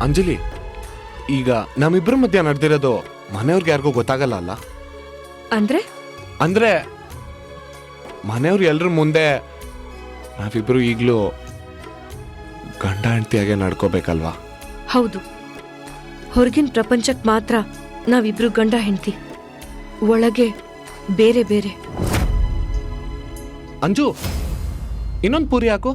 ಅಂಜಲಿ, ಈಗ ನಮ್ಮಿಬ್ಬರ ಮಧ್ಯ ನಡೆದಿರೋದು ಮನೆಯವ್ರಿಗೆ ಯಾರಿಗೂ ಗೊತ್ತಾಗಲ್ಲ ಅಲ್ಲ? ಅಂದ್ರೆ ಅಂದ್ರೆ ಮನೆಯವ್ರು ಎಲ್ರ ಮುಂದೆ ನಾವಿಬ್ರು ಈಗಲೂ ಗಂಡ ಹೆಂಡತಿಯಾಗೆ ನಡ್ಕೋಬೇಕಲ್ವಾ? ಹೌದು, ಹೊರಗಿನ ಪ್ರಪಂಚಕ್ಕೆ ಮಾತ್ರ ನಾವಿಬ್ರು ಗಂಡ ಹೆಂಡತಿ, ಒಳಗೆ ಬೇರೆ ಬೇರೆ. ಅಂಜು, ಇನ್ನೊಂದು ಪೂರಿ ಹಾಕು.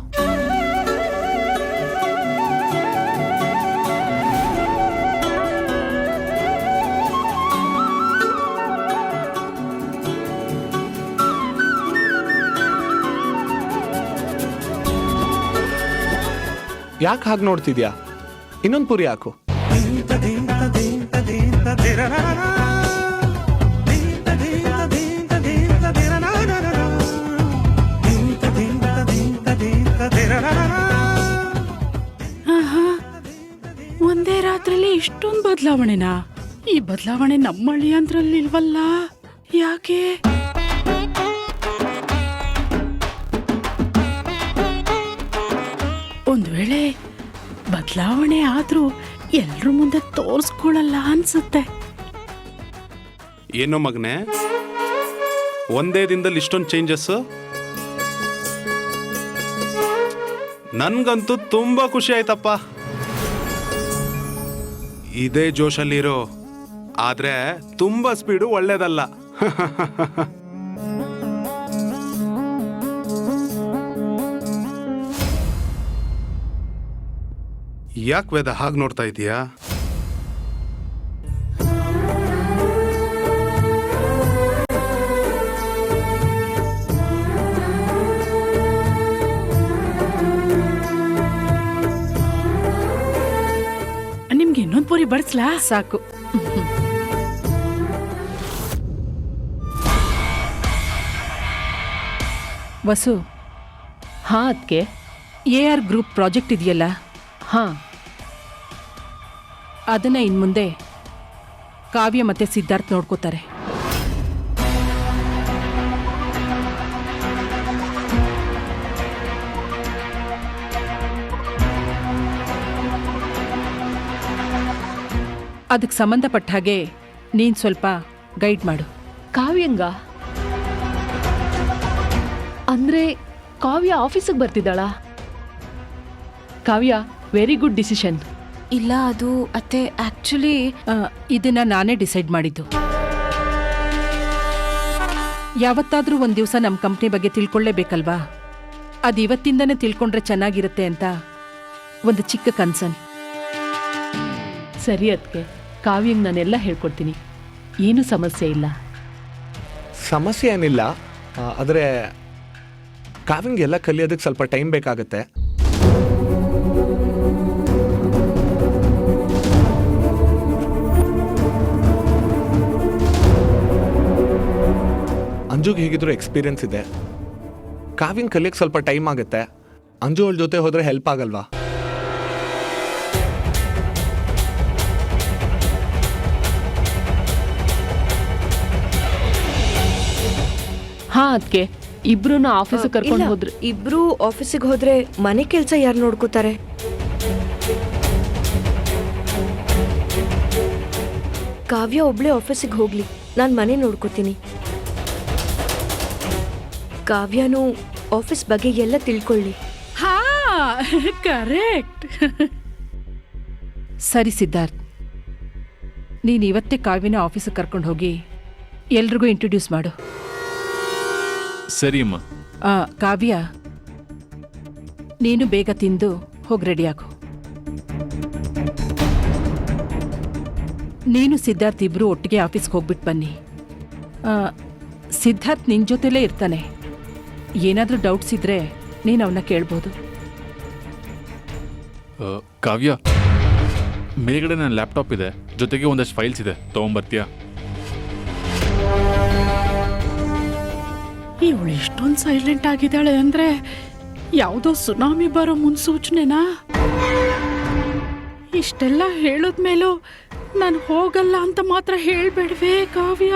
ಯಾಕೆ ಹಾಗೆ ನೋಡ್ತಿದ್ಯಾ? ಇನ್ನೊಂದು ಪೂರಿ ಹಾಕು. ಒಂದೇ ರಾತ್ರಿಲಿ ಇಷ್ಟೊಂದು ಬದಲಾವಣೆನಾ? ಈ ಬದಲಾವಣೆ ನಮ್ಮಳ್ಳಿ ಅಂದ್ರಲ್ಲಿ ಇಲ್ವಲ್ಲ, ಯಾಕೆ? ಒಂದ್ ವೇಳೆ ಬದಲಾವಣೆ ಆದ್ರೂ ಎಲ್ರ ಮುಂದೆ ತೋರ್ಸ್ಕೊಳಲ್ಲ ಅನ್ಸುತ್ತೆ. ಏನೋ ಮಗನೆ, ಒಂದೇ ದಿನದಲ್ಲಿ ಇಷ್ಟೊಂದು ಚೇಂಜಸ್? ನನ್ಗಂತೂ ತುಂಬಾ ಖುಷಿ ಆಯ್ತಪ್ಪ. ಇದೇ ಜೋಶಲ್ಲಿರೋ, ಆದ್ರೆ ತುಂಬಾ ಸ್ಪೀಡು ಒಳ್ಳೇದಲ್ಲ. ಯಾಕೆ ವೇದ ಹಾಗೆ ನೋಡ್ತಾ ಇದೀಯಾ? ನಿಮ್ಗೆ ಇನ್ನೊಂದು ಪೂರಿ ಬಡಿಸ್ಲಾ? ಸಾಕು. ವಸು, ಹಾಂ ಅದಕ್ಕೆ AR ಗ್ರೂಪ್ ಪ್ರಾಜೆಕ್ಟ್ ಇದೆಯಲ್ಲ, ಹಾಂ, ಅದನ್ನು ಇನ್ನು ಮುಂದೆ ಕಾವ್ಯ ಮತ್ತು ಸಿದ್ಧಾರ್ಥ್ ನೋಡ್ಕೋತಾರೆ. ಅದಕ್ಕೆ ಸಂಬಂಧಪಟ್ಟ ಹಾಗೆ ನೀನು ಸ್ವಲ್ಪ ಗೈಡ್ ಮಾಡು. ಕಾವ್ಯಂಗ ಅಂದ್ರೆ ಕಾವ್ಯ ಆಫೀಸಿಗೆ ಬರ್ತಿದ್ದಾಳ? ಕಾವ್ಯ, ವೆರಿ ಗುಡ್ ಡಿಸಿಷನ್. ಇಲ್ಲ, ಅದು ಅತ್ತೆ ಆಕ್ಚುಲಿ ಇದನ್ನ ನಾನೇ ಡಿಸೈಡ್ ಮಾಡಿದ್ದು. ಯಾವತ್ತಾದ್ರೂ ಒಂದು ದಿವಸ ನಮ್ಮ ಕಂಪ್ನಿ ಬಗ್ಗೆ ತಿಳ್ಕೊಳ್ಳೇಬೇಕಲ್ವಾ? ಅದು ಇವತ್ತಿಂದನೇ ತಿಳ್ಕೊಂಡ್ರೆ ಚೆನ್ನಾಗಿರುತ್ತೆ ಅಂತ ಒಂದು ಚಿಕ್ಕ ಕನ್ಸರ್ನ್. ಸರಿ ಅದಕ್ಕೆ, ಕಾವ್ಯಂಗೆ ನಾನೆಲ್ಲ ಹೇಳ್ಕೊಡ್ತೀನಿ, ಏನು ಸಮಸ್ಯೆ ಇಲ್ಲ. ಸಮಸ್ಯೆ ಏನಿಲ್ಲ, ಆದರೆ ಕಾವ್ಯಂಗೆ ಎಲ್ಲ ಕಲಿಯೋದಕ್ಕೆ ಸ್ವಲ್ಪ ಟೈಮ್ ಬೇಕಾಗುತ್ತೆ. ಅಂಜುಗೆ ಹೇಗಿದ್ರು ಎಕ್ಸ್ಪೀರಿಯನ್ಸ್ ಇದೆ. ಕಾವ್ಯಂಗೆ ಕಲಿಯೋಕ್ಕೆ ಸ್ವಲ್ಪ ಟೈಮ್ ಆಗುತ್ತೆ. ಅಂಜು ಅವಳ ಜೊತೆ ಹೋದರೆ ಹೆಲ್ಪ್ ಆಗಲ್ವಾ? ಹಾಂ ಅದಕ್ಕೆ, ಇಬ್ರು ಆಫೀಸಿಗೆ ಕರ್ಕೊಂಡು ಹೋದ್ರೆ. ಇಬ್ರು ಆಫೀಸಿಗೆ ಹೋದ್ರೆ ಮನೆ ಕೆಲಸ ಯಾರು ನೋಡ್ಕೋತಾರೆ? ಕಾವ್ಯ ಒಬ್ಳೆ ಆಫೀಸಿಗೆ ಹೋಗ್ಲಿ, ನಾನು ಮನೆ ನೋಡ್ಕೋತೀನಿ. ಕಾವ್ಯನೂ ಆಫೀಸ್ ಬಗ್ಗೆ ಎಲ್ಲ ತಿಳ್ಕೊಳ್ಳಿ. ಹಾ, ಕರೆಕ್ಟ್. ಸರಿ ಸಿದ್ಧಾರ್ಥ್, ನೀನು ಇವತ್ತೇ ಕಾವ್ಯನ ಆಫೀಸಿಗೆ ಕರ್ಕೊಂಡು ಹೋಗಿ ಎಲ್ರಿಗೂ ಇಂಟ್ರೊಡ್ಯೂಸ್ ಮಾಡು. ಸರಿ ಅಮ್ಮ. ಕಾವ್ಯ, ನೀನು ಬೇಗ ತಿಂದು ಹೋಗಿ ರೆಡಿಯಾಗು. ನೀನು ಸಿದ್ಧಾರ್ಥ್ ಇಬ್ರು ಒಟ್ಟಿಗೆ ಆಫೀಸ್ಗೆ ಹೋಗ್ಬಿಟ್ಟು ಬನ್ನಿ. ಸಿದ್ಧಾರ್ಥ್ ನಿನ್ನ ಜೊತೆಲೇ ಇರ್ತಾನೆ. ಏನಾದರೂ ಡೌಟ್ಸ್ ಇದ್ರೆ ನೀನು ಅವನ್ನ ಕೇಳ್ಬೋದು. ಕಾವ್ಯ, ಮೇಲ್ಗಡೆ ನನ್ನ ಲ್ಯಾಪ್ಟಾಪ್ ಇದೆ, ಜೊತೆಗೆ ಒಂದಷ್ಟು ಫೈಲ್ಸ್ ಇದೆ, ತಗೊಂಬರ್ತೀಯಾ? ಇವಳು ಇಷ್ಟೊಂದು ಸೈಲೆಂಟ್ ಆಗಿದ್ದಾಳೆ ಅಂದ್ರೆ ಯಾವುದೋ ಸುನಾಮಿ ಬರೋ ಮುನ್ಸೂಚನೆನಾ? ಇಷ್ಟೆಲ್ಲ ಹೇಳಿದ್ಮೇಲೂ ನಾನು ಹೋಗಲ್ಲ ಅಂತ ಮಾತ್ರ ಹೇಳ್ಬೇಡ್ವೇ ಕಾವ್ಯ?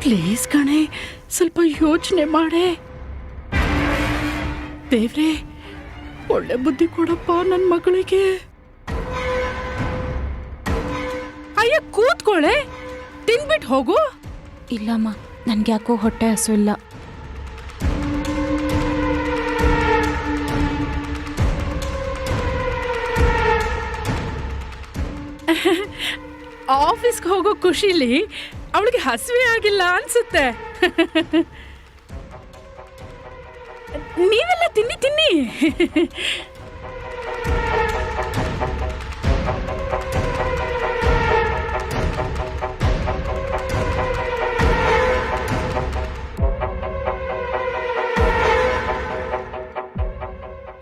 ಪ್ಲೀಸ್ ಕಣೆ, ಸ್ವಲ್ಪ ಯೋಚನೆ ಮಾಡೆ. ದೇವ್ರೆ, ಒಳ್ಳೆ ಬುದ್ಧಿ ಕೊಡಪ್ಪ ನನ್ನ ಮಗಳಿಗೆ. ಅಯ್ಯ ಕೂತ್ಕೊಳ್ಳೆ, ತಿನ್ಬಿಟ್ಟು ಹೋಗು. ಇಲ್ಲಮ್ಮ, ನನ್ಗೆ ಯಾಕೋ ಹೊಟ್ಟೆ ಹಸುವಿಲ್ಲ. ಆಫೀಸ್ಗೆ ಹೋಗೋ ಖುಷಿಲಿ ಅವಳಿಗೆ ಹಸಿವೆ ಆಗಿಲ್ಲ ಅನ್ಸುತ್ತೆ. ನೀವೆಲ್ಲ ತಿನ್ನಿ ತಿನ್ನಿ.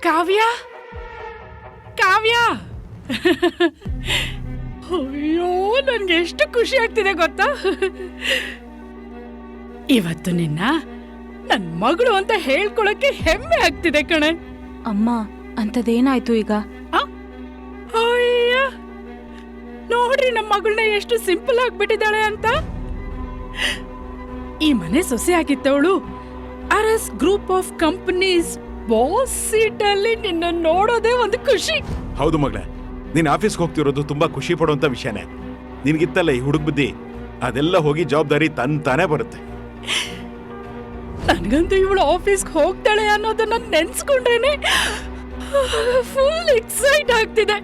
ಕಾವ್ಯ, ಕಾವ್ಯ, ಅಯ್ಯೋ ನನ್ಗೆ ಎಷ್ಟು ಖುಷಿ ಆಗ್ತಿದೆ ಗೊತ್ತಾ. ಇವತ್ತು ನಿನ್ನ ನನ್ ಮಗಳು ಅಂತ ಹೇಳ್ಕೊಳಕ್ಕೆ ಹೆಮ್ಮೆ ಆಗ್ತಿದೆ ಕಣೆ. ಅಮ್ಮ, ಅಂಥದ್ದೇನಾಯ್ತು ಈಗ? ಅಯ್ಯ ನೋಡ್ರಿ ನಮ್ಮ ಮಗಳನ್ನ ಎಷ್ಟು ಸಿಂಪಲ್ ಆಗ್ಬಿಟ್ಟಿದ್ದಾಳೆ ಅಂತ. ಈ ಮನೆ ಸೊಸೆ ಆಗಿತ್ತವಳು RS group of companies boss seat ಅಲ್ಲಿ ನಿನ್ನ ನೋಡೋದೇ ಒಂದು ಖುಷಿ. ಹೌದು ಮಗಳೇ, ನೀನ್ ಆಫೀಸ್ಗೆ ಹೋಗ್ತಿರೋದು ತುಂಬಾ ಖುಷಿ ಪಡುವಂತ ವಿಷಯನೇ. ನಿನ್ಗಿತ್ತಲ್ಲ ಈ ಹುಡುಗ ಬುದ್ಧಿ, ಅದೆಲ್ಲ ಹೋಗಿ ಜವಾಬ್ದಾರಿ ತಾನೇ ಬರುತ್ತೆ. ನನ್ಗಂತೂ ಇವಳು ಆಫೀಸ್ಗೆ ಹೋಗ್ತಾಳೆ ಅನ್ನೋದನ್ನ ನೆನ್ಸ್ಕೊಂಡ್ರೇನೆ ಫುಲ್ ಎಕ್ಸೈಟ್ ಆಗ್ತಿದೆ.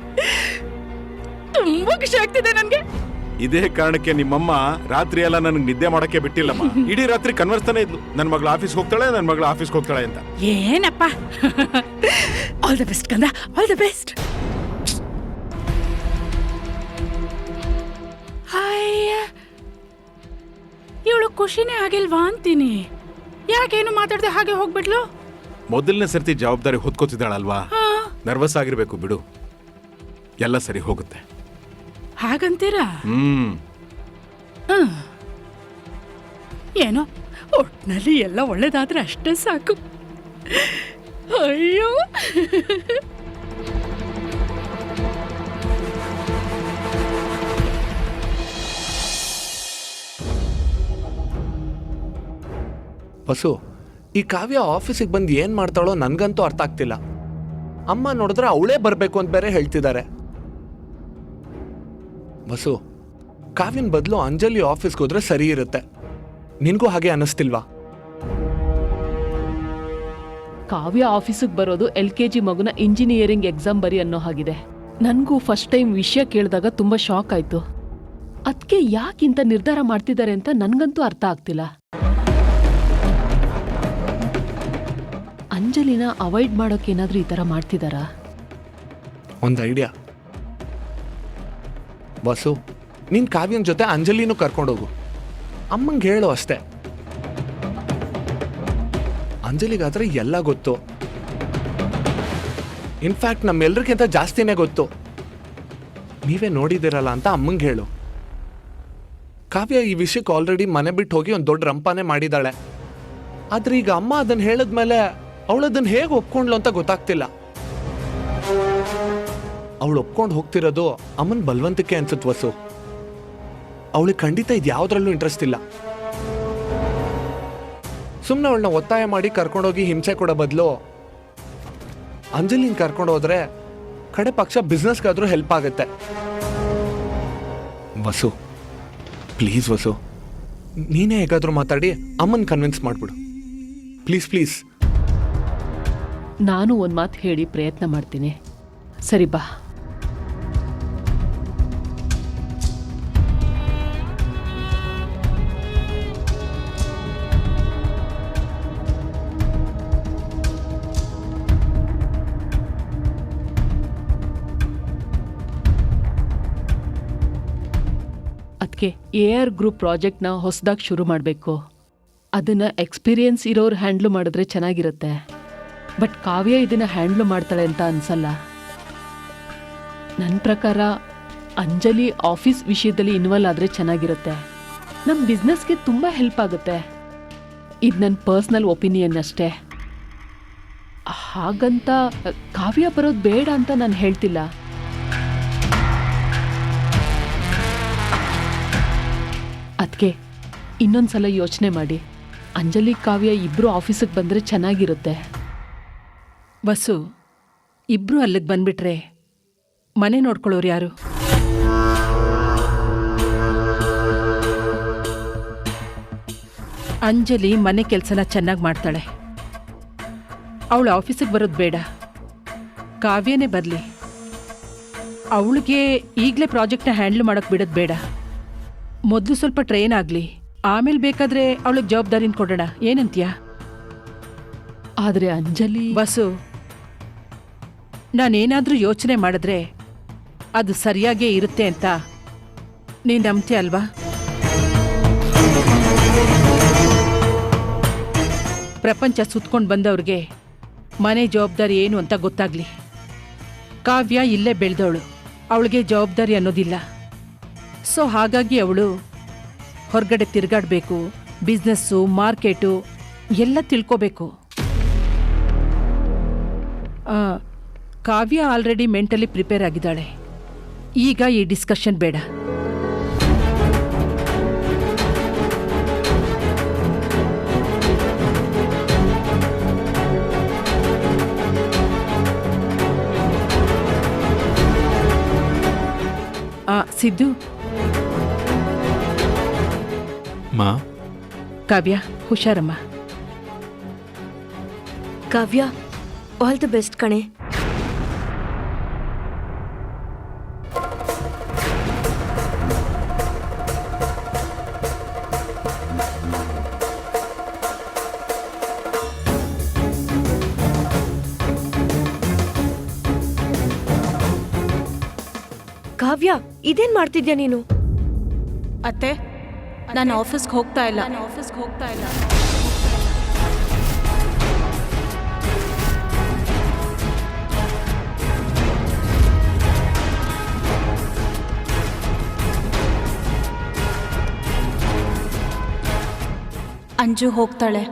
ತುಂಬಾ ಖುಷಿ ಆಗ್ತಿದೆ ನನ್ಗೆ. ಇದೇ ಕಾರಣಕ್ಕೆ ನಿಮ್ಮಮ್ಮ ರಾತ್ರಿ ಎಲ್ಲ ನನಗೆ ನಿದ್ದೆ ಮಾಡಕ್ಕೆ ಬಿಟ್ಟಿಲ್ಲಮ್ಮ. ಇಡೀ ರಾತ್ರಿ ಕನ್ವರ್ಸ್ತಾನೆ ಇದ್ಲು, ನನ್ನ ಮಗಳು ಆಫೀಸ್ಗೆ ಹೋಗ್ತಾಳೆ, ನನ್ನ ಮಗಳು ಆಫೀಸ್ಗೆ ಹೋಗ್ತಾಳೆ ಅಂತ. ಏನಪ್ಪ, ಆಲ್ ದ ಬೆಸ್ಟ್ ಕಂದ, ಆಲ್ ದ ಬೆಸ್ಟ್. ಅಯ್ಯ, ಇವಳು ಖುಷಿನೇ ಆಗಿಲ್ವಾ ಅಂತೀನಿ. ಯಾಕೇನು ಮಾತಾಡ್ದೆ ಹಾಗೆ ಹೋಗ್ಬಿಟ್ಲು? ಮೊದಲನೇ ಸರ್ತಿ ಜವಾಬ್ದಾರಿ ಹೊತ್ಕೋತಿದ್ದಾಳಲ್ವಾ, ನರ್ವಸ್ ಆಗಿರ್ಬೇಕು ಬಿಡು, ಎಲ್ಲ ಸರಿ ಹೋಗುತ್ತೆ. ಹಾಗಂತೀರಾ? ಏನೋ ಒಟ್ನಲ್ಲಿ ಎಲ್ಲ ಒಳ್ಳೇದಾದ್ರೆ ಅಷ್ಟೇ ಸಾಕು. ಅಯ್ಯೋ, ಬಸ್ಸು, ಈ ಕಾವ್ಯ ಆಫೀಸಿಗೆ ಬಂದು ಏನು ಮಾಡ್ತಾಳೋ ನನಗಂತೂ ಅರ್ಥ ಆಗ್ತಿಲ್ಲ. ಅಮ್ಮ ನೋಡಿದ್ರೆ ಅವಳೇ ಬರಬೇಕು ಅಂತ ಬೇರೆ ಹೇಳ್ತಿದ್ದಾರೆ. ಬಸ್ಸು, ಕಾವ್ಯನ ಬದಲು ಅಂಜಲಿ ಆಫೀಸ್ಗೆ ಹೋದ್ರೆ ಸರಿ ಇರುತ್ತೆ. ನಿನಗೂ ಹಾಗೆ ಅನ್ನಿಸ್ತಿಲ್ವಾ? ಕಾವ್ಯ ಆಫೀಸಿಗೆ ಬರೋದು LKG ಮಗುನ ಇಂಜಿನಿಯರಿಂಗ್ ಎಕ್ಸಾಮ್ ಬರಿ ಅನ್ನೋ ಹಾಗಿದೆ. ನನಗೂ ಫಸ್ಟ್ ಟೈಮ್ ವಿಷಯ ಕೇಳಿದಾಗ ತುಂಬ ಶಾಕ್ ಆಯಿತು. ಅದಕ್ಕೆ ಯಾಕಿಂತ ನಿರ್ಧಾರ ಮಾಡ್ತಿದ್ದಾರೆ ಅಂತ ನನಗಂತೂ ಅರ್ಥ ಆಗ್ತಿಲ್ಲ. ಅಂಜಲಿನ ಅವಾಯ್ಡ್ ಮಾಡೋಕ್ಕೇನಾದ್ರೂ ಈ ಥರ ಮಾಡ್ತಿದ್ದಾರಾ? ಒಂದು ಐಡಿಯಾ. ಬಸ್ಸು, ನೀನು ಕಾವ್ಯನ ಜೊತೆ ಅಂಜಲಿನೂ ಕರ್ಕೊಂಡೋಗು. ಅಮ್ಮಂಗೆ ಹೇಳು ಅಷ್ಟೇ. ಅಂಜಲಿಗಾದ್ರೆ ಎಲ್ಲ ಗೊತ್ತು. ಇನ್ಫ್ಯಾಕ್ಟ್ ನಮ್ಮೆಲ್ಲರಿಗಿಂತ ಜಾಸ್ತಿನೇ ಗೊತ್ತು. ನೀವೇ ನೋಡಿದಿರಲ್ಲ ಅಂತ ಅಮ್ಮಂಗೆ ಹೇಳು. ಕಾವ್ಯ ಈ ವಿಷಯಕ್ಕೆ ಆಲ್ರೆಡಿ ಮನೆ ಬಿಟ್ಟು ಹೋಗಿ ಒಂದು ದೊಡ್ಡ ರಂಪಾನೆ ಮಾಡಿದಾಳೆ. ಆದ್ರೆ ಈಗ ಅಮ್ಮ ಅದನ್ನು ಹೇಳಿದ್ಮೇಲೆ ಅವಳದನ್ನು ಹೇಗೆ ಒಪ್ಕೊಂಡ್ಲು ಅಂತ ಗೊತ್ತಾಗ್ತಿಲ್ಲ. ಅವಳು ಒಪ್ಕೊಂಡು ಹೋಗ್ತಿರೋದು ಅಮ್ಮನ ಬಲವಂತಕ್ಕೆ ಅನ್ಸುತ್ತೆ ವಸು. ಅವಳಿಗೆ ಖಂಡಿತ ಇದು ಯಾವುದ್ರಲ್ಲೂ ಇಂಟ್ರೆಸ್ಟ್ ಇಲ್ಲ. ಸುಮ್ಮನೆ ಅವಳನ್ನ ಒತ್ತಾಯ ಮಾಡಿ ಕರ್ಕೊಂಡೋಗಿ ಹಿಂಸೆ ಕೊಡೋ ಬದಲು ಅಂಜಲಿನ ಕರ್ಕೊಂಡು ಹೋದ್ರೆ ಕಡೆ ಪಕ್ಷ ಬಿಸ್ನೆಸ್ಗಾದ್ರೂ ಹೆಲ್ಪ್ ಆಗುತ್ತೆ. ವಸು ಪ್ಲೀಸ್ ವಸು, ನೀನೇ ಹೇಗಾದ್ರೂ ಮಾತಾಡಿ ಅಮ್ಮನ್ ಕನ್ವಿನ್ಸ್ ಮಾಡ್ಬಿಡು. Please please. ನಾನು ಒಂದು ಮಾತು ಹೇಳಿ ಪ್ರಯತ್ನ ಮಾಡ್ತೀನಿ. ಸರಿ ಬಾ. ಅದಕ್ಕೆ AR ಗ್ರೂಪ್ ಪ್ರಾಜೆಕ್ಟ್ನ ಹೊಸದಾಗಿ ಶುರು ಮಾಡಬೇಕು. ಅದನ್ನು ಎಕ್ಸ್ಪೀರಿಯನ್ಸ್ ಇರೋರು ಹ್ಯಾಂಡ್ಲು ಮಾಡಿದ್ರೆ ಚೆನ್ನಾಗಿರುತ್ತೆ. ಬಟ್ ಕಾವ್ಯ ಇದನ್ನು ಹ್ಯಾಂಡ್ಲು ಮಾಡ್ತಾಳೆ ಅಂತ ಅನ್ಸಲ್ಲ. ನನ್ನ ಪ್ರಕಾರ ಅಂಜಲಿ ಆಫೀಸ್ ವಿಷಯದಲ್ಲಿ ಇನ್ವಾಲ್ವ್ ಆದರೆ ಚೆನ್ನಾಗಿರುತ್ತೆ. ನಮ್ಮ ಬಿಸ್ನೆಸ್ಗೆ ತುಂಬ ಹೆಲ್ಪ್ ಆಗುತ್ತೆ. ಇದು ನನ್ನ ಪರ್ಸ್ನಲ್ ಒಪಿನಿಯನ್ ಅಷ್ಟೇ. ಹಾಗಂತ ಕಾವ್ಯ ಬರೋದು ಬೇಡ ಅಂತ ನಾನು ಹೇಳ್ತಿಲ್ಲ. ಅದಕ್ಕೆ ಇನ್ನೊಂದ್ಸಲ ಯೋಚನೆ ಮಾಡಿ ಅಂಜಲಿ ಕಾವ್ಯ ಇಬ್ಬರು ಆಫೀಸಿಗೆ ಬಂದರೆ ಚೆನ್ನಾಗಿರುತ್ತೆ. ವಸು, ಇಬ್ರು ಅಲ್ಲಿಗೆ ಬಂದ್ಬಿಟ್ರೆ ಮನೆ ನೋಡ್ಕೊಳ್ಳೋರು ಯಾರು? ಅಂಜಲಿ ಮನೆ ಕೆಲಸನ ಚೆನ್ನಾಗಿ ಮಾಡ್ತಾಳೆ. ಅವಳು ಆಫೀಸಿಗೆ ಬರೋದು ಬೇಡ, ಕಾವ್ಯನೇ ಬರಲಿ. ಅವಳಿಗೆ ಈಗಲೇ ಪ್ರಾಜೆಕ್ಟ್ನ ಹ್ಯಾಂಡ್ಲ್ ಮಾಡೋಕ್ಕೆ ಬಿಡೋದು ಬೇಡ. ಮೊದಲು ಸ್ವಲ್ಪ ಟ್ರೈನ್ ಆಗಲಿ, ಆಮೇಲೆ ಬೇಕಾದರೆ ಅವಳಿಗೆ ಜವಾಬ್ದಾರಿನ ಕೊಡೋಣ. ಏನಂತೀಯ? ಆದ್ರೆ ಅಂಜಲಿ ಬಸ್ಸು, ನಾನೇನಾದರೂ ಯೋಚನೆ ಮಾಡಿದ್ರೆ ಅದು ಸರಿಯಾಗೇ ಇರುತ್ತೆ ಅಂತ ನೀನು ನಂಬ್ತೀಯ ಅಲ್ವಾ? ಪ್ರಪಂಚ ಸುತ್ಕೊಂಡು ಬಂದವ್ರಿಗೆ ಮನೆ ಜವಾಬ್ದಾರಿ ಏನು ಅಂತ ಗೊತ್ತಾಗ್ಲಿ. ಕಾವ್ಯ ಇಲ್ಲೇ ಬೆಳೆದವಳು, ಅವಳಿಗೆ ಜವಾಬ್ದಾರಿ ಅನ್ನೋದಿಲ್ಲ. ಸೊ ಹಾಗಾಗಿ ಅವಳು ಹೊರಗಡೆ ತಿರುಗಾಡಬೇಕು, ಬಿಸ್ನೆಸ್ಸು, ಮಾರ್ಕೆಟು ಎಲ್ಲ ತಿಳ್ಕೋಬೇಕು. ಕಾವ್ಯ ಆಲ್ರೆಡಿ ಮೆಂಟಲಿ ಪ್ರಿಪೇರ್ ಆಗಿದ್ದಾಳೆ. ಈಗ ಈ ಡಿಸ್ಕಷನ್ ಬೇಡ. ಸಿದ್ದು, ಮಾ, ಕಾವ್ಯ ಹುಷಾರಮ್ಮ. ಕಾವ್ಯ, ಆಲ್ ದಿ ಬೆಸ್ಟ್ ಕಣೆ. ಕಾವ್ಯ, ಇದೇನ್ ಮಾಡ್ತಿದ್ಯಾ ನೀನು? ಅತ್ತೆ, ನಾನು ಆಫೀಸ್ಗೆ ಹೋಗ್ತಾ ಇಲ್ಲ. ಅಂಜು ಹೋಗ್ತಾಳೆ.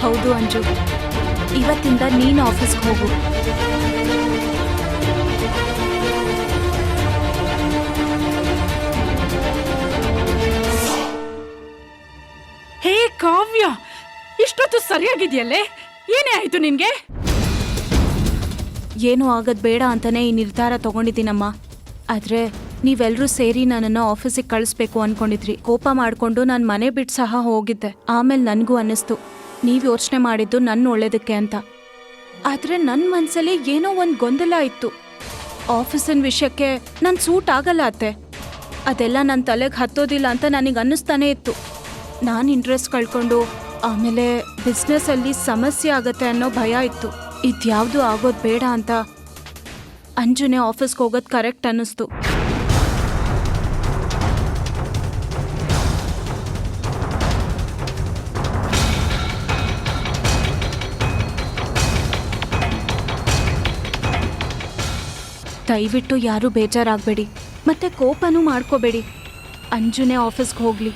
ಹೌದು ಅಂಜು, ಇವತ್ತಿಂದ ನೀನು ಆಫೀಸ್ಗೆ ಹೋಗು. ಹೇ ಕಾವ್ಯ, ಇಷ್ಟೊತ್ತು ಸರಿಯಾಗಿದೆಯಲ್ಲೇ? ಏನೇ ಆಯ್ತು ನಿನ್ಗೆ? ಏನೂ ಆಗೋದು ಬೇಡ ಅಂತಾನೆ ಈ ನಿರ್ಧಾರ ತಗೊಂಡಿದ್ದೀನಮ್ಮ. ಆದರೆ ನೀವೆಲ್ಲರೂ ಸೇರಿ ನನ್ನನ್ನು ಆಫೀಸಿಗೆ ಕಳಿಸ್ಬೇಕು ಅಂದ್ಕೊಂಡಿದ್ರಿ. ಕೋಪ ಮಾಡಿಕೊಂಡು ನಾನು ಮನೆ ಬಿಟ್ಟು ಸಹ ಹೋಗಿದ್ದೆ. ಆಮೇಲೆ ನನಗೂ ಅನ್ನಿಸ್ತು ನೀವು ಯೋಚನೆ ಮಾಡಿದ್ದು ನನ್ನ ಒಳ್ಳೇದಕ್ಕೆ ಅಂತ. ಆದರೆ ನನ್ನ ಮನಸ್ಸಲ್ಲಿ ಏನೋ ಒಂದು ಗೊಂದಲ ಇತ್ತು. ಆಫೀಸಿನ ವಿಷಯಕ್ಕೆ ನಾನು ಸೂಟ್ ಆಗಲ್ಲ ಅತ್ತೆ. ಅದೆಲ್ಲ ನನ್ನ ತಲೆಗೆ ಹತ್ತೋದಿಲ್ಲ ಅಂತ ನನಗೆ ಅನ್ನಿಸ್ತಾನೇ ಇತ್ತು. ನಾನು ಇಂಟ್ರೆಸ್ಟ್ ಕಳ್ಕೊಂಡು ಆಮೇಲೆ ಬಿಸ್ನೆಸ್ಸಲ್ಲಿ ಸಮಸ್ಯೆ ಆಗತ್ತೆ ಅನ್ನೋ ಭಯ ಇತ್ತು. ಇದ್ಯಾವುದು ಆಗೋದು ಬೇಡ ಅಂತ ಅಂಜುನೇ ಆಫೀಸ್ಗೆ ಹೋಗೋದು ಕರೆಕ್ಟ್ ಅನ್ನಿಸ್ತು. ದಯವಿಟ್ಟು ಯಾರೂ ಬೇಜಾರಾಗಬೇಡಿ, ಮತ್ತೆ ಕೋಪನೂ ಮಾಡ್ಕೋಬೇಡಿ. ಅಂಜುನೇ ಆಫೀಸ್ಗೆ ಹೋಗಲಿ.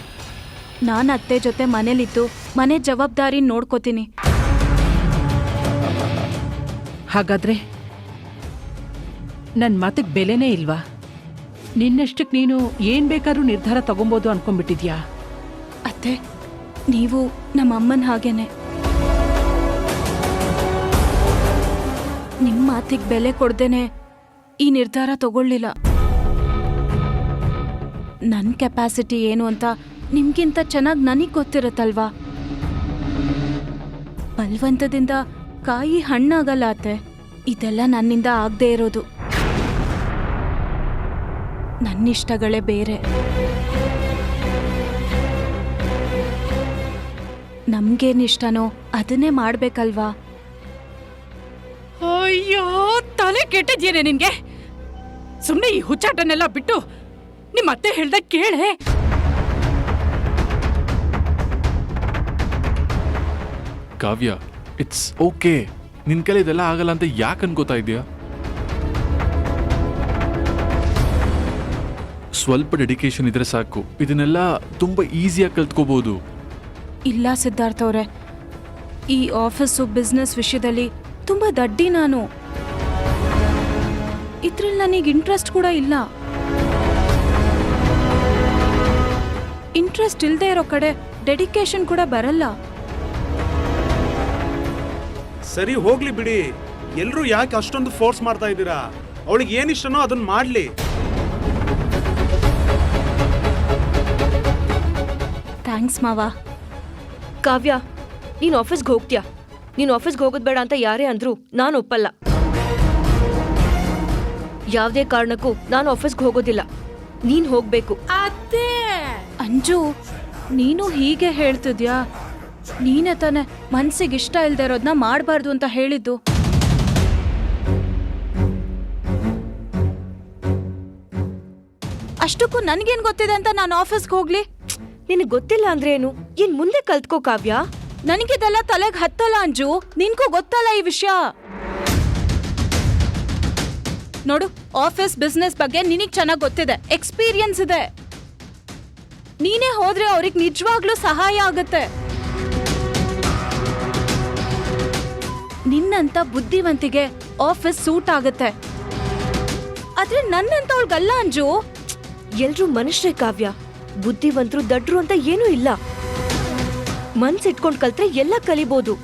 ನಾನು ಅತ್ತೆ ಜೊತೆ ಮನೇಲಿದ್ದು ಮನೆ ಜವಾಬ್ದಾರಿ ನೋಡ್ಕೋತೀನಿ. ಹಾಗಾದ್ರೆ ನನ್ನ ಮಾತಿಗೆ ಬೆಲೆನೇ ಇಲ್ವಾ? ನಿನ್ನಷ್ಟಕ್ಕೆ ನೀನು ಏನು ಬೇಕಾದ್ರೂ ನಿರ್ಧಾರ ತಗೊಬೋದು ಅನ್ಕೊಂಡ್ಬಿಟ್ಟಿದ್ಯಾ? ಅತ್ತೆ, ನೀವು ನಮ್ಮ ಅಮ್ಮನ ಹಾಗೇನೆ. ನಿಮ್ಮ ಮಾತಿಗೆ ಬೆಲೆ ಕೊಡ್ದೇನೆ ಈ ನಿರ್ಧಾರ ತಗೊಳ್ಳಿಲ್ಲ. ನನ್ನ ಕೆಪಾಸಿಟಿ ಏನು ಅಂತ ನಿಮ್ಗಿಂತ ಚೆನ್ನಾಗಿ ನನಗೆ ಗೊತ್ತಿರುತ್ತಲ್ವಾ? ಬಲವಂತದಿಂದ ಕಾಯಿ ಹಣ್ಣಾಗಲ್ಲ ಅತ್ತೆ. ಇದೆಲ್ಲ ನನ್ನಿಂದ ಆಗದೆ ಇರೋದು. ನನ್ನಿಷ್ಟಗಳೇ ಬೇರೆ. ನಮ್ಗೇನಿಷ್ಟನೋ ಅದನ್ನೇ ಮಾಡ್ಬೇಕಲ್ವಾ? ಅಯ್ಯೋ, ತಲೆ ಕೆಟ್ಟಿದ್ಯೇನೆ ನಿನ್ಗೆ? ಸುಮ್ಮನೆ ಈ ಹುಚ್ಚಾಟನೆಲ್ಲ ಬಿಟ್ಟು ನಿಮ್ಮ ಅತ್ತೆ ಹೇಳ್ದ ಕೇಳೆ. ಕಾವ್ಯ, ಇಟ್ಸ್ ಓಕೆ. ನಿನ್ ಕೈಲಿ ಇದೆಲ್ಲ ಆಗಲ್ಲ ಅಂತ ಯಾಕೆ ಅನ್ಕೋತಾ ಇದೆಯಾ? ಸ್ವಲ್ಪ ಡೆಡಿಕೇಶನ್ ಇದ್ರೆ ಸಾಕು, ಇದನ್ನೆಲ್ಲ ತುಂಬಾ ಈಸಿಯಾಗಿ ಕಲ್ತ್ಕೋಬಹುದು. ಇಲ್ಲ ಸಿದ್ಧಾರ್ಥ ಅವರೇ, ಈ ಆಫೀಸು ಬಿಸ್ನೆಸ್ ವಿಷಯದಲ್ಲಿ ತುಂಬಾ ದಡ್ಡಿ ನಾನು. ಇದ್ರಲ್ಲಿ ನನಗೆ ಇಂಟ್ರೆಸ್ಟ್ ಕೂಡ ಇಲ್ಲ. ಇಂಟ್ರೆಸ್ಟ್ ಇಲ್ಲದೆ ಇರೋ ಕಡೆ ಡೆಡಿಕೇಶನ್ ಕೂಡ ಬರಲ್ಲ. ಸರಿ ಹೋಗ್ಲಿ ಬಿಡಿ, ಎಲ್ರೂ ಯಾಕೆ ಅಷ್ಟೊಂದು ಫೋರ್ಸ್ ಮಾಡ್ತಾ ಇದ್ದೀರಾ? ಅವಳಿಗೆ ಏನಿಷ್ಟನೋ ಅದನ್ನ ಮಾಡ್ಲಿ. ಥ್ಯಾಂಕ್ಸ್ ಮಾವ. ಕಾವ್ಯ, ನೀನು ಆಫೀಸ್ಗೆ ಹೋಗ್ತೀಯಾ? ನೀನು ಆಫೀಸ್ಗೆ ಹೋಗೋದು ಬೇಡ ಅಂತ ಯಾರೇ ಅಂದ್ರು ನಾನು ಒಪ್ಪಲ್ಲ. ಯಾವುದೇ ಕಾರಣಕ್ಕೂ ನಾನು ಆಫೀಸ್ಗೆ ಹೋಗೋದಿಲ್ಲ. ನೀನು ಹೋಗ್ಬೇಕು. ಅತ್ತೆ ಅಂಜು, ನೀನು ಹೀಗೆ ಹೇಳ್ತಿದ್ಯಾ? ನೀನೇ ತಾನೆ ಮನ್ಸಿಗೆ ಇಷ್ಟ ಇಲ್ದೇ ಇರೋದನ್ನ ಮಾಡಬಾರ್ದು ಅಂತ ಹೇಳಿದ್ದು. ಅಷ್ಟಕ್ಕೂ ನನ್ಗೇನ್ ಗೊತ್ತಿದೆ ಅಂತ ನಾನು ಆಫೀಸ್ಗೆ ಹೋಗ್ಲಿ? ನಿನಗೆ ಗೊತ್ತಿಲ್ಲ ಅಂದ್ರೆ ಏನು? ಏನ್ ಮುಂದೆ ಕಲ್ತ್ಕೋ ಕಾವ್ಯ. ನನಗಿದೆಲ್ಲ ತಲೆಗೆ ಹತ್ತಲ್ಲ ಅಂಜು. ನಿನ್ಗೂ ಗೊತ್ತಲ್ಲ ಈ ವಿಷಯ. ನೋಡು, ಆಫೀಸ್ ಬಿಸ್ನೆಸ್ ಬಗ್ಗೆ ನಿನಗ್ ಚೆನ್ನಾಗಿ ಗೊತ್ತಿದೆ, ಎಕ್ಸ್ಪೀರಿಯನ್ಸ್ ಇದೆ. ನೀನೇ ಹೋದ್ರೆ ಅವ್ರಿಗೆ ನಿಜವಾಗ್ಲೂ ಸಹಾಯ ಆಗತ್ತೆ. ನಿನ್ನಂತ ಬುದ್ಧಿವಂತಿಗೆ ಆಫೀಸ್ ಸೂಟ್ ಆಗತ್ತೆ. ಆದ್ರೆ ನನ್ನಂತವಳ್ಗಲ್ಲ ಅಂಜು. ಎಲ್ರೂ ಮನುಷ್ಯರೇ ಕಾವ್ಯ. ಬುದ್ಧಿವಂತರು ದಡ್ರು ಅಂತ ಏನೂ ಇಲ್ಲ. ಮನ್ಸಿಟ್ಕೊಂಡ್ ಕಲ್ತ್ರೆ ಎಲ್ಲ ಕಲಿಬೋದು.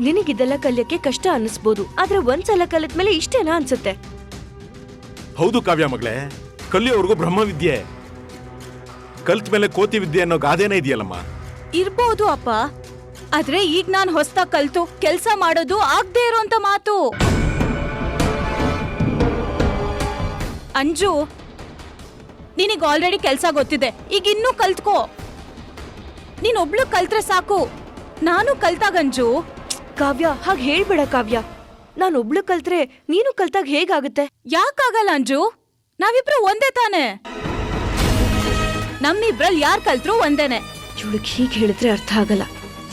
ನಿನಗಿದೆಲ್ಲ ಕಲಿಯಕ್ಕೆ ಕಷ್ಟ ಅನ್ನಿಸ್ಬೋದು, ಆದ್ರೆ ಒಂದ್ಸಲ ಕಲಿತ್ಮೇಲೆ ಇಷ್ಟೇನಾ ಅನ್ಸುತ್ತೆ. ಹೌದು ಕಾವ್ಯ ಮಗಳೇ, ಕಲಿಯೋವರೆಗೂ ಬ್ರಹ್ಮವಿದ್ಯೆ, ಕಲ್ತ ಮೇಲೆ ಕೋತಿ ವಿದ್ಯೆ ಅನ್ನೋ ಗಾದೆನೇ ಇದೆಯಲ್ಲಮ್ಮ. ಇರ್ಬೋದು ಅಪ್ಪ, ಆದ್ರೆ ಈಗ ನಾನ್ ಹೊಸ್ದಾಗ್ ಕಲ್ತು ಕೆಲ್ಸ ಮಾಡೋದು ಆಗ್ದೇ ಇರೋಂತ ಮಾತು. ಅಂಜು, ನಿನಗ್ ಆಲ್ರೆಡಿ ಕೆಲ್ಸ ಗೊತ್ತಿದೆ, ಈಗ ಇನ್ನೂ ಕಲ್ತ್ಕೋ. ನೀನೊಬ್ಳು ಕಲ್ತ್ರೆ ಸಾಕು. ನಾನು ಕಲ್ತಾಗಂಜು. ಕಾವ್ಯ, ಹಾಗೆ ಹೇಳ್ಬೇಡ ಕಾವ್ಯ. ನಾನೊಬ್ಳು ಕಲ್ತ್ರೆ ನೀನು ಕಲ್ತಾಗ ಹೇಗಾಗುತ್ತೆ? ಯಾಕಾಗಲ್ಲ ಅಂಜು? ನಾವಿಬ್ರು ಒಂದೇ ತಾನೆ. ನಮ್ಮಿಬ್ರಲ್ಲಿ ಯಾರ್ ಕಲ್ತ್ರು ಒಂದೇನೆ. ಇವಳಿಗೆ ಹೀಗೆ ಹೇಳಿದ್ರೆ ಅರ್ಥ ಆಗಲ್ಲ.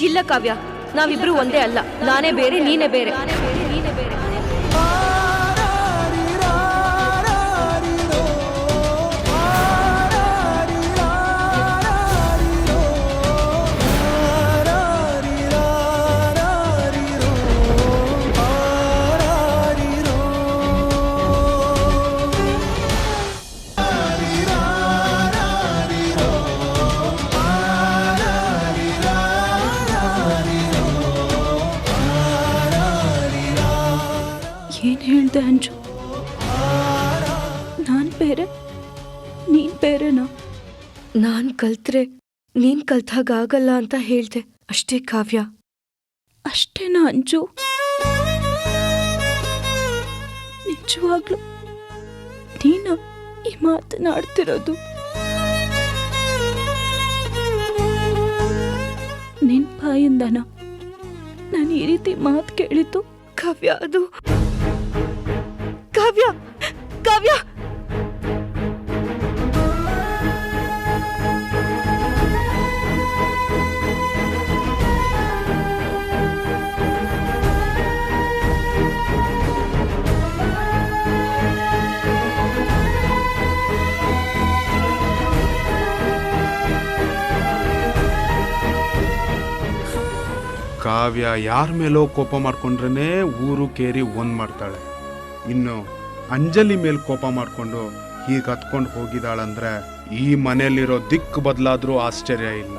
ಇಲ್ಲ ಕಾವ್ಯ, ನಾವಿಬ್ರು ಒಂದೇ ಅಲ್ಲ. ನಾನೇ ಬೇರೆ, ನೀನೇ ಬೇರೆ. ಏನ್ ಹೇಳ್ದೆ ಅಂಜು? ನಾನ್ ಬೇರೆ, ನೀನ್ ಬೇರೆನಾ? ನಾನ್ ಕಲ್ತ್ರೆ ನೀನ್ ಕಲ್ತಾಗ ಆಗಲ್ಲ ಅಂತ ಹೇಳ್ದೆ ಅಷ್ಟೇ ಕಾವ್ಯ. ಅಷ್ಟೇನಾ ಅಂಜು? ನಿಜವಾಗ್ಲು ನೀನ ಈ ಮಾತನಾಡ್ತಿರೋದು? ನಿನ್ ಬಾಯಿಂದನ ನಾನು ಈ ರೀತಿ ಮಾತು ಕೇಳಿದ್ದು? ಕಾವ್ಯ, ಅದು ಕಾವ್ಯ, ಕಾವ್ಯ. ಕಾವ್ಯ ಯಾರ ಮೇಲೋ ಕೋಪ ಮಾಡ್ಕೊಂಡ್ರೇ ಊರು ಕೇರಿ ಒಂದ್ ಮಾಡ್ತಾಳೆ. ಇನ್ನು ಅಂಜಲಿ ಮೇಲೆ ಕೋಪ ಮಾಡ್ಕೊಂಡು ಹೀಗೆ ಹತ್ಕೊಂಡು ಹೋಗಿದ್ದಾಳಂದ್ರೆ ಈ ಮನೆಯಲ್ಲಿರೋ ದಿಕ್ಕು ಬದಲಾದ್ರೂ ಆಶ್ಚರ್ಯ ಇಲ್ಲ.